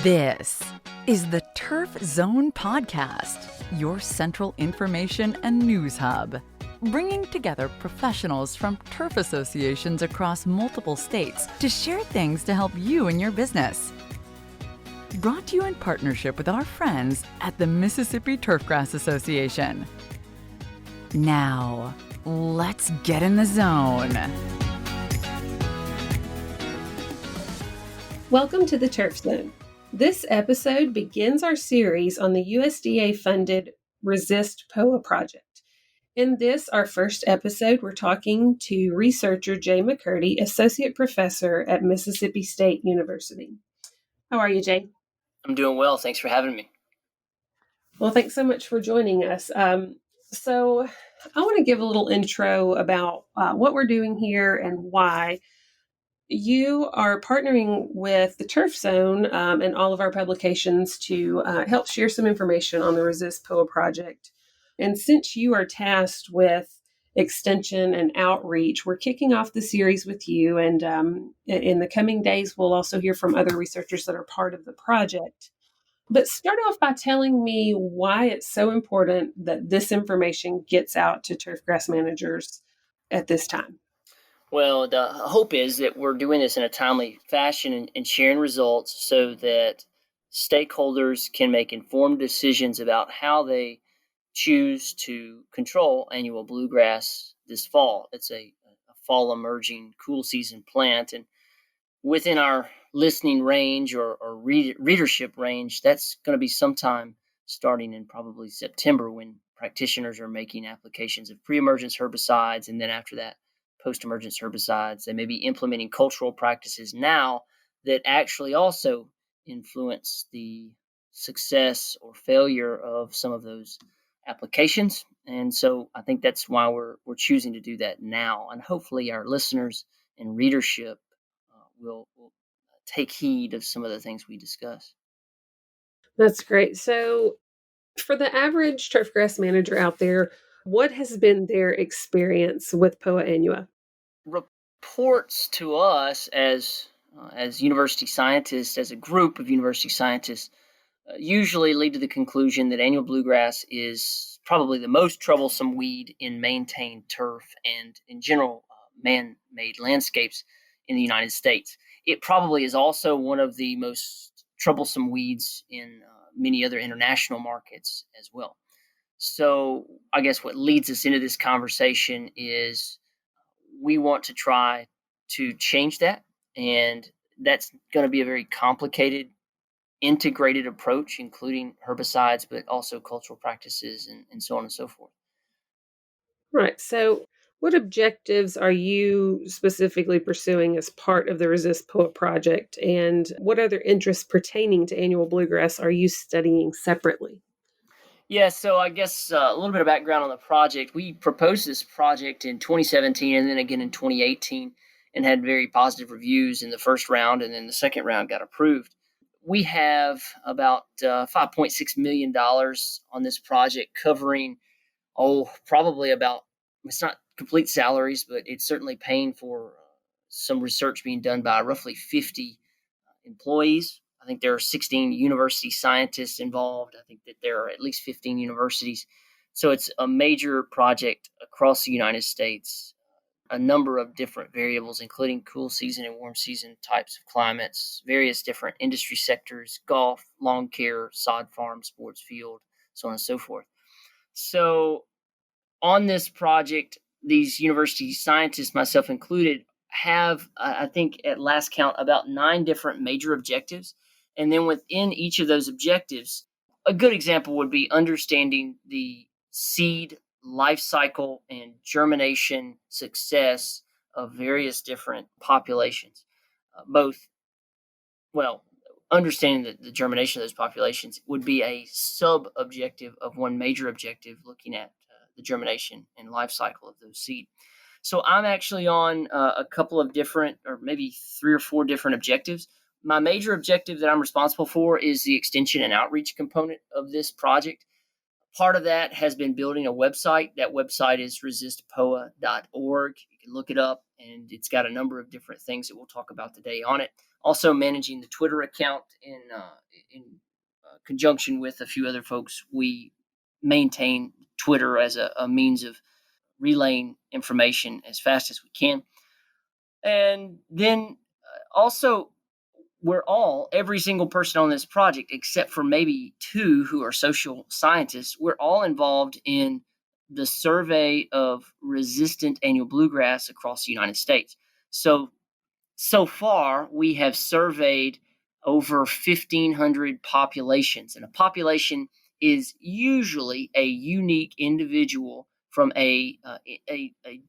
This is the Turf Zone Podcast, your central information and news hub, bringing together professionals from turf associations across multiple states to share things to help you in your business. Brought to you in partnership with our friends at the Mississippi Turfgrass Association. Now, let's get in the zone. Welcome to the Turf Zone. This episode begins our series on the USDA-funded ResistPoa Project. In this, our first episode, we're talking to researcher Jay McCurdy, Associate Professor at Mississippi State University. How are you, Jay? I'm doing well. Thanks for having me. Well, thanks so much for joining us. So I want to give a little intro about what we're doing here and why. You are partnering with the Turf Zone and all of our publications to help share some information on the ResistPoa Project. And since you are tasked with extension and outreach, we're kicking off the series with you. And in the coming days, we'll also hear from other researchers that are part of the project. But start off by telling me why it's so important that this information gets out to turfgrass managers at this time. Well, the hope is that we're doing this in a timely fashion and sharing results so that stakeholders can make informed decisions about how they choose to control annual bluegrass this fall. It's a fall emerging cool season plant, and within our listening range or readership range, that's going to be sometime starting in probably September when practitioners are making applications of pre-emergence herbicides, and then after that, post-emergence herbicides. They may be implementing cultural practices now that actually also influence the success or failure of some of those applications. And so I think that's why we're choosing to do that now. And hopefully our listeners and readership will take heed of some of the things we discuss. That's great. So for the average turfgrass manager out there, what has been their experience with Poa annua? Reports to us as university scientists, as a group of university scientists, usually lead to the conclusion that annual bluegrass is probably the most troublesome weed in maintained turf and in general man-made landscapes in the United States. It probably is also one of the most troublesome weeds in many other international markets as well. So I guess what leads us into this conversation is we want to try to change that. And that's going to be a very complicated, integrated approach, including herbicides, but also cultural practices and so on and so forth. Right. So what objectives are you specifically pursuing as part of the ResistPoa Project? And what other interests pertaining to annual bluegrass are you studying separately? Yeah, so I guess a little bit of background on the project. We proposed this project in 2017 and then again in 2018 and had very positive reviews in the first round, and then the second round got approved. We have about $5.6 million on this project covering, probably about, it's not complete salaries, but it's certainly paying for some research being done by roughly 50 employees. I think there are 16 university scientists involved. I think that there are at least 15 universities. So it's a major project across the United States, a number of different variables, including cool season and warm season types of climates, various different industry sectors, golf, lawn care, sod farm, sports field, so on and so forth. So on this project, these university scientists, myself included, have, I think at last count, about 9 different major objectives. And then within each of those objectives, a good example would be understanding the seed life cycle and germination success of various different populations. Understanding the germination of those populations would be a sub-objective of one major objective, looking at the germination and life cycle of those seed. So I'm actually on a couple of different, or maybe 3 or 4 different objectives. My major objective that I'm responsible for is the extension and outreach component of this project. Part of that has been building a website. That website is resistpoa.org. You can look it up, and it's got a number of different things that we'll talk about today on it. Also managing the Twitter account in conjunction with a few other folks. We maintain Twitter as a means of relaying information as fast as we can. And then also, every single person on this project, except for maybe two who are social scientists, we're all involved in the survey of resistant annual bluegrass across the United States. So far, we have surveyed over 1,500 populations, and a population is usually a unique individual from a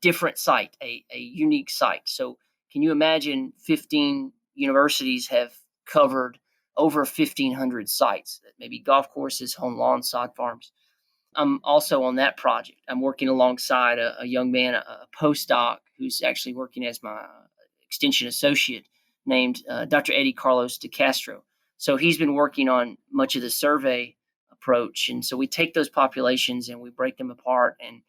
different site, a unique site. So, can you imagine 15 universities have covered over 1,500 sites, maybe golf courses, home lawns, sod farms? I'm also on that project. I'm working alongside a young man, a postdoc, who's actually working as my extension associate, named Dr. Eddie Carlos de Castro. So he's been working on much of the survey approach. And so we take those populations and we break them apart and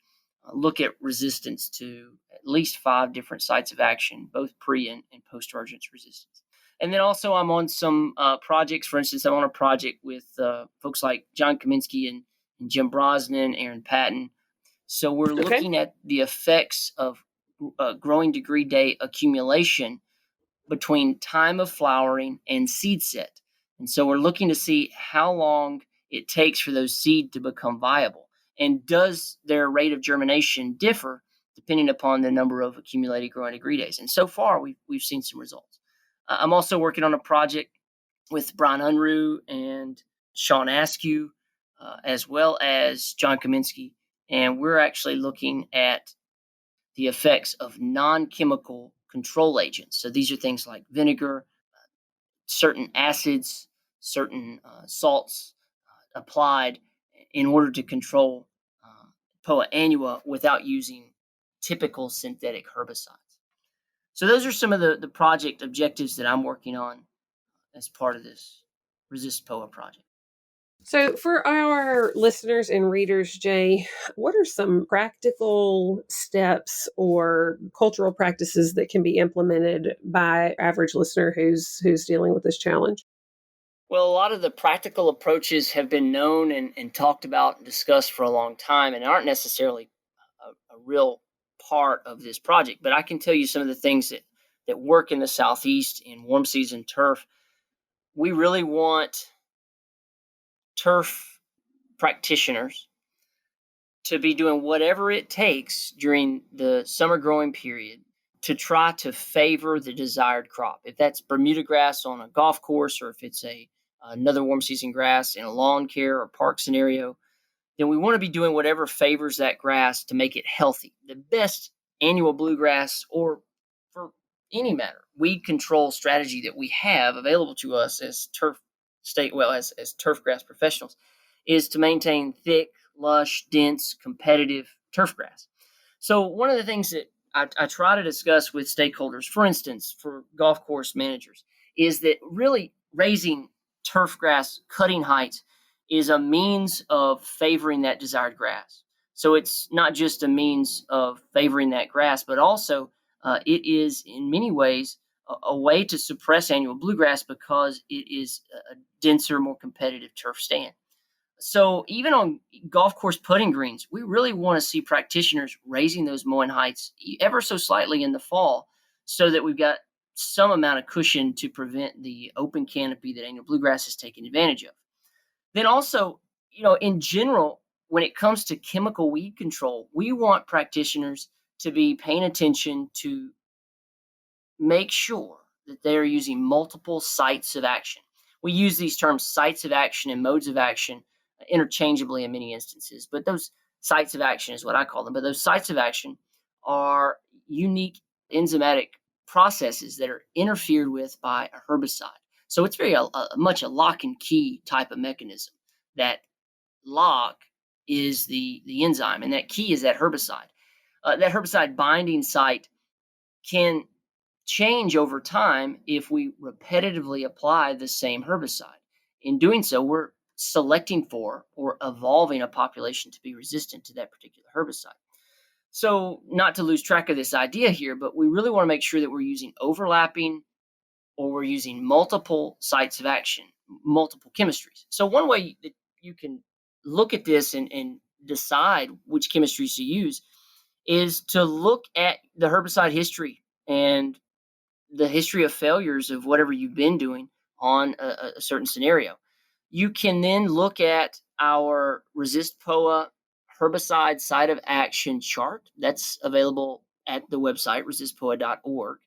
look at resistance to at least 5 different sites of action, both pre and post-emergence resistance. And then also I'm on some projects. For instance, I'm on a project with folks like John Kaminsky and Jim Brosnan, Aaron Patton. So we're looking at the effects of growing degree day accumulation between time of flowering and seed set. And so we're looking to see how long it takes for those seed to become viable. And does their rate of germination differ depending upon the number of accumulated growing degree days? And so far, we've seen some results. I'm also working on a project with Brian Unruh and Sean Askew, as well as John Kaminsky. And we're actually looking at the effects of non-chemical control agents. So these are things like vinegar, certain acids, certain salts applied in order to control Poa annua without using typical synthetic herbicides. So those are some of the project objectives that I'm working on as part of this ResistPoa project. So, for our listeners and readers, Jay, what are some practical steps or cultural practices that can be implemented by average listener who's dealing with this challenge? Well, a lot of the practical approaches have been known and talked about and discussed for a long time and aren't necessarily a real part of this project. But I can tell you some of the things that work in the Southeast in warm season turf. We really want turf practitioners to be doing whatever it takes during the summer growing period to try to favor the desired crop. If that's Bermuda grass on a golf course, or if it's another warm season grass in a lawn care or park scenario, then we want to be doing whatever favors that grass to make it healthy. The best annual bluegrass, or for any matter, weed control strategy that we have available to us as as turfgrass professionals, is to maintain thick, lush, dense, competitive turfgrass. So one of the things that I try to discuss with stakeholders, for instance, for golf course managers, is that really raising turfgrass cutting heights is a means of favoring that desired grass. So it's not just a means of favoring that grass, but also it is in many ways a way to suppress annual bluegrass because it is a denser, more competitive turf stand. So even on golf course putting greens, we really want to see practitioners raising those mowing heights ever so slightly in the fall so that we've got some amount of cushion to prevent the open canopy that annual bluegrass is taking advantage of. Then also, in general, when it comes to chemical weed control, we want practitioners to be paying attention to make sure that they are using multiple sites of action. We use these terms sites of action and modes of action interchangeably in many instances, but those sites of action is what I call them. But those sites of action are unique enzymatic processes that are interfered with by a herbicide. So it's very much a lock and key type of mechanism. That lock is the enzyme, and that key is that herbicide. That herbicide binding site can change over time if we repetitively apply the same herbicide. In doing so, we're selecting for or evolving a population to be resistant to that particular herbicide. So not to lose track of this idea here, but we really want to make sure that we're using overlapping or we're using multiple sites of action, multiple chemistries. So one way that you can look at this and decide which chemistries to use is to look at the herbicide history and the history of failures of whatever you've been doing on a certain scenario. You can then look at our ResistPoa herbicide site of action chart that's available at the website resistpoa.org.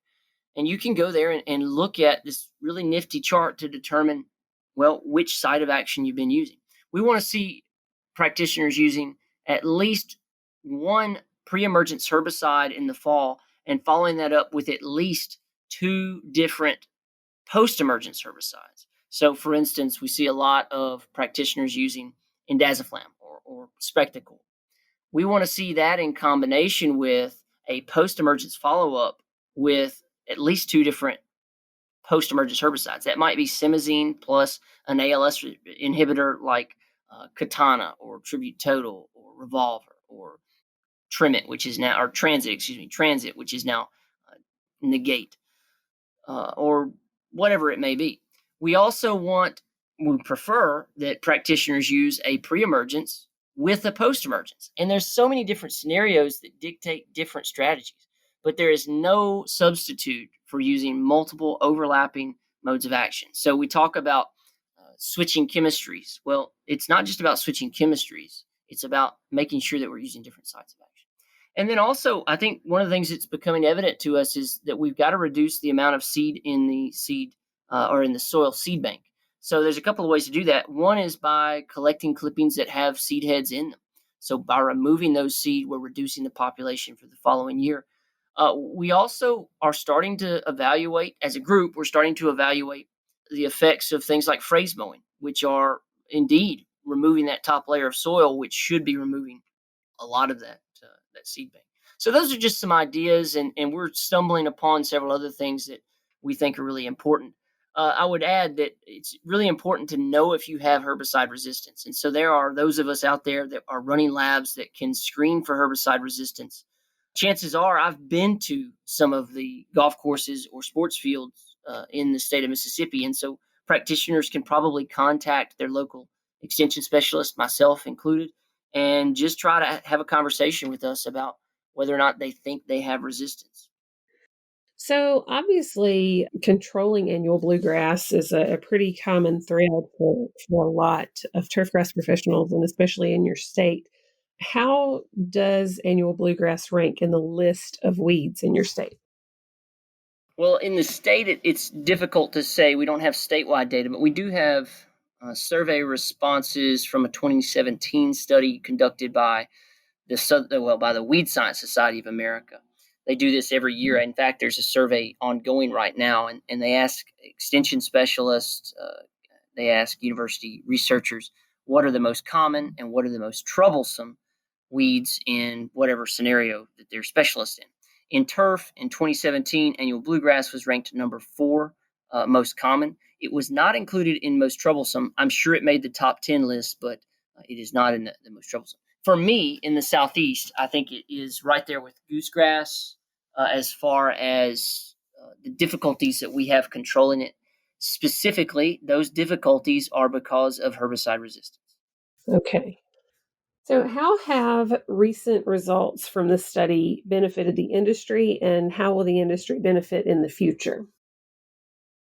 And you can go there and look at this really nifty chart to determine, well, which site of action you've been using. We want to see practitioners using at least one pre-emergence herbicide in the fall and following that up with at least two different post-emergence herbicides. So, for instance, we see a lot of practitioners using indaziflam or spectacle. We want to see that in combination with a post-emergence follow-up with at least two different post-emergence herbicides. That might be simazine plus an ALS inhibitor like Katana or Tribute Total or Revolver or Trimit, which is now, or Transit, which is now Negate, or whatever it may be. We prefer that practitioners use a pre-emergence with a post-emergence. And there's so many different scenarios that dictate different strategies, but there is no substitute for using multiple overlapping modes of action. So we talk about switching chemistries. Well, it's not just about switching chemistries. It's about making sure that we're using different sites of action. And then also, I think one of the things that's becoming evident to us is that we've got to reduce the amount of seed in the or in the soil seed bank. So there's a couple of ways to do that. One is by collecting clippings that have seed heads in them. So by removing those seed, we're reducing the population for the following year. We also are starting to evaluate, as a group, we're starting to evaluate the effects of things like phrase mowing, which are indeed removing that top layer of soil, which should be removing a lot of that seed bank. So those are just some ideas, and we're stumbling upon several other things that we think are really important. I would add that it's really important to know if you have herbicide resistance. And so there are those of us out there that are running labs that can screen for herbicide resistance. Chances are I've been to some of the golf courses or sports fields in the state of Mississippi. And so practitioners can probably contact their local extension specialist, myself included, and just try to have a conversation with us about whether or not they think they have resistance. So obviously, controlling annual bluegrass is a pretty common thread for a lot of turfgrass professionals, and especially in your state. How does annual bluegrass rank in the list of weeds in your state? Well, in the state, it's difficult to say. We don't have statewide data, but we do have survey responses from a 2017 study conducted by by the Weed Science Society of America. They do this every year. In fact, there's a survey ongoing right now, and they ask extension specialists, they ask university researchers, what are the most common and what are the most troublesome weeds in whatever scenario that they're specialists in. In turf, in 2017, annual bluegrass was ranked number 4 most common. It was not included in most troublesome. I'm sure it made the top 10 list, but it is not in the most troublesome. For me, in the Southeast, I think it is right there with goosegrass as far as the difficulties that we have controlling it. Specifically, those difficulties are because of herbicide resistance. Okay. So, how have recent results from this study benefited the industry, and how will the industry benefit in the future?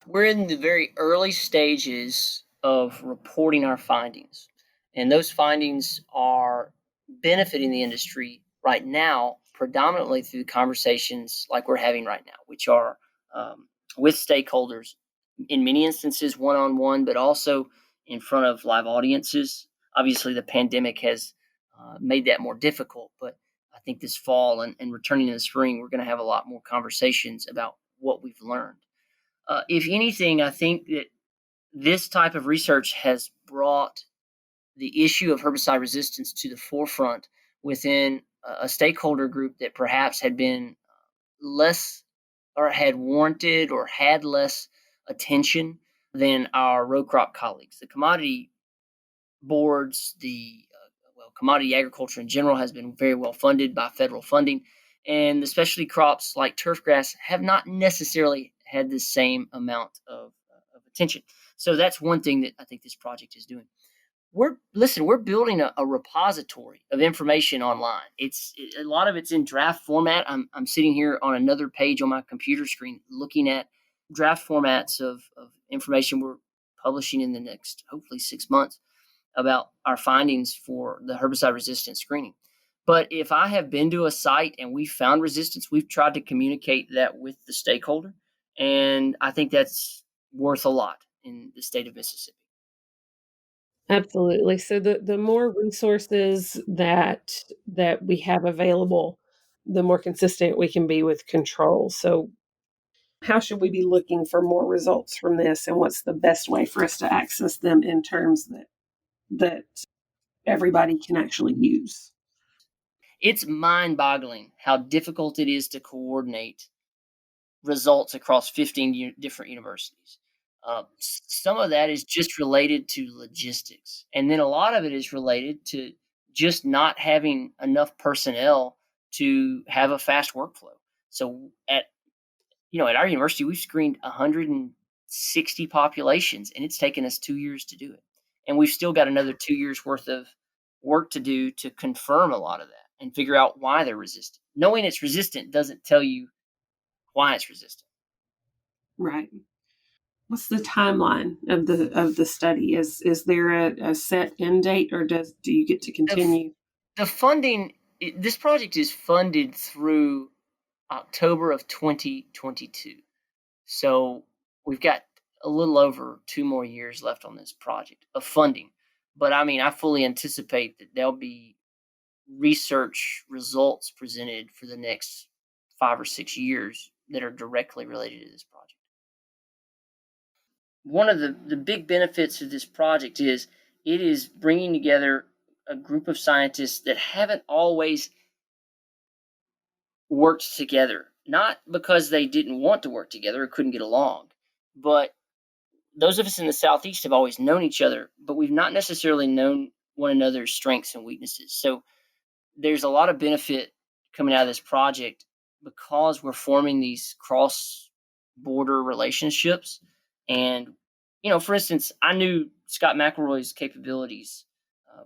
We're in the very early stages of reporting our findings, and those findings are benefiting the industry right now, predominantly through conversations like we're having right now, which are with stakeholders, in many instances one-on-one, but also in front of live audiences. Obviously, the pandemic has made that more difficult, but I think this fall and returning in the spring, we're going to have a lot more conversations about what we've learned. If anything, I think that this type of research has brought the issue of herbicide resistance to the forefront within a stakeholder group that perhaps had been less or had warranted or had less attention than our row crop colleagues. The commodity boards, the commodity agriculture in general has been very well funded by federal funding, and the specialty crops like turfgrass have not necessarily had the same amount of attention. So that's one thing that I think this project is doing. We're building a repository of information online. A lot of it's in draft format. I'm sitting here on another page on my computer screen looking at draft formats of information we're publishing in the next hopefully 6 months about our findings for the herbicide resistant screening. But if I have been to a site and we found resistance, we've tried to communicate that with the stakeholder, and I think that's worth a lot in the state of Mississippi. Absolutely. So the more resources that we have available, the more consistent we can be with control. So how should we be looking for more results from this, and what's the best way for us to access them in terms that everybody can actually use? It's mind-boggling how difficult it is to coordinate results across 15 different universities. Some of that is just related to logistics, and then a lot of it is related to just not having enough personnel to have a fast workflow. So at our university, we've screened 160 populations, and it's taken us 2 years to do it, and we've still got another 2 years worth of work to do to confirm a lot of that and figure out why they're resistant. Knowing it's resistant doesn't tell you why it's resistant. Right. What's the timeline of the study? Is there a set end date, or do you get to continue? The funding, this project is funded through October of 2022. So we've got a little over 2 more years left on this project of funding. But I mean, I fully anticipate that there'll be research results presented for the next 5 or 6 years that are directly related to this project. One of the big benefits of this project is it is bringing together a group of scientists that haven't always worked together, not because they didn't want to work together or couldn't get along, but those of us in the Southeast have always known each other, but we've not necessarily known one another's strengths and weaknesses. So there's a lot of benefit coming out of this project because we're forming these cross border relationships. And, for instance, I knew Scott McElroy's capabilities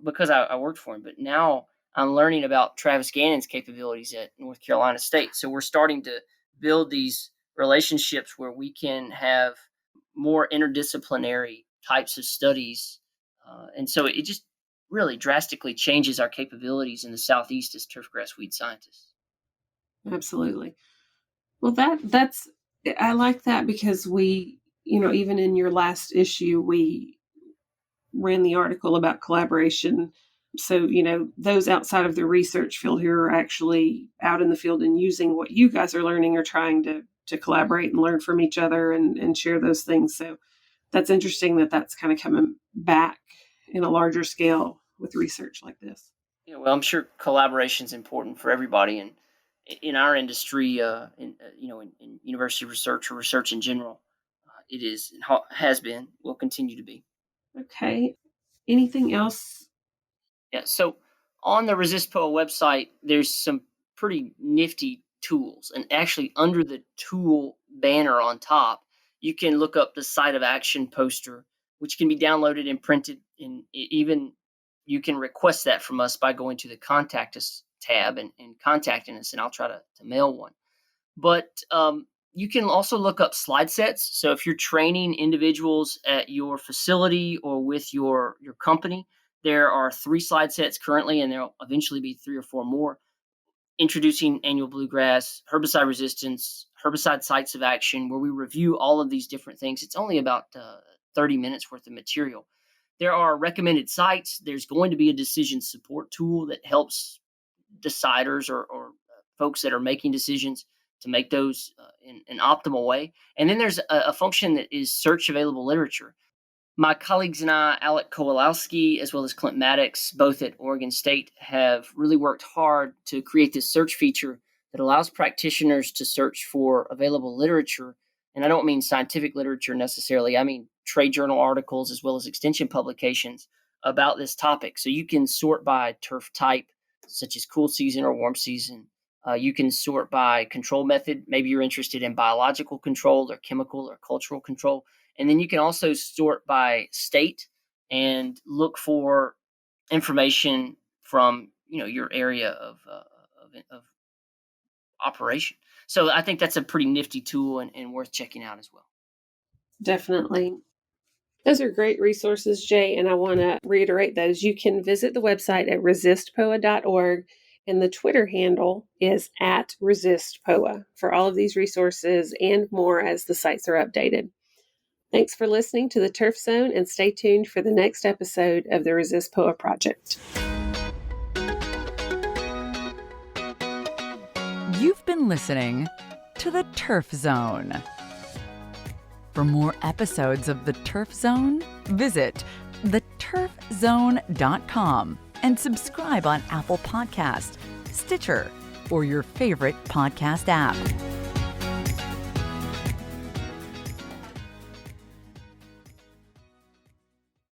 because I worked for him, but now I'm learning about Travis Gannon's capabilities at North Carolina State. So we're starting to build these relationships where we can have more interdisciplinary types of studies. And so it just really drastically changes our capabilities in the Southeast as turfgrass weed scientists. Absolutely. Well, that's I like that because we, even in your last issue, we ran the article about collaboration. So, those outside of the research field who are actually out in the field and using what you guys are learning are trying to collaborate and learn from each other and share those things. So that's interesting that that's kind of coming back in a larger scale with research like this. Yeah, well, I'm sure collaboration is important for everybody, and in our industry, in university research or research in general, it is and has been, will continue to be. Okay. Anything else? Yeah. So on the ResistPoa website, there's some pretty nifty tools, and actually under the tool banner on top, you can look up the site of action poster, which can be downloaded and printed, and even you can request that from us by going to the contact us tab and contacting us, and I'll try to mail one. But you can also look up slide sets. So if you're training individuals at your facility or with your company, there are 3 slide sets currently, and there'll eventually be 3 or 4 more. Introducing annual bluegrass, herbicide resistance, herbicide sites of action, where we review all of these different things. It's only about 30 minutes worth of material. There are recommended sites. There's going to be a decision support tool that helps deciders or folks that are making decisions to make those in an optimal way. And then there's a function that is search available literature. My colleagues and I, Alec Kowalowski, as well as Clint Maddox, both at Oregon State, have really worked hard to create this search feature that allows practitioners to search for available literature. And I don't mean scientific literature necessarily. I mean trade journal articles as well as extension publications about this topic. So you can sort by turf type, such as cool season or warm season. You can sort by control method. Maybe you're interested in biological control or chemical or cultural control. And then you can also sort by state and look for information from your area of operation. So I think that's a pretty nifty tool and worth checking out as well. Definitely. Those are great resources, Jay, and I want to reiterate those. You can visit the website at resistpoa.org, and the Twitter handle is at ResistPoa for all of these resources and more as the sites are updated. Thanks for listening to the Turf Zone, and stay tuned for the next episode of the ResistPoa Project. You've been listening to the Turf Zone. For more episodes of the Turf Zone, visit theturfzone.com and subscribe on Apple Podcast, Stitcher, or your favorite podcast app.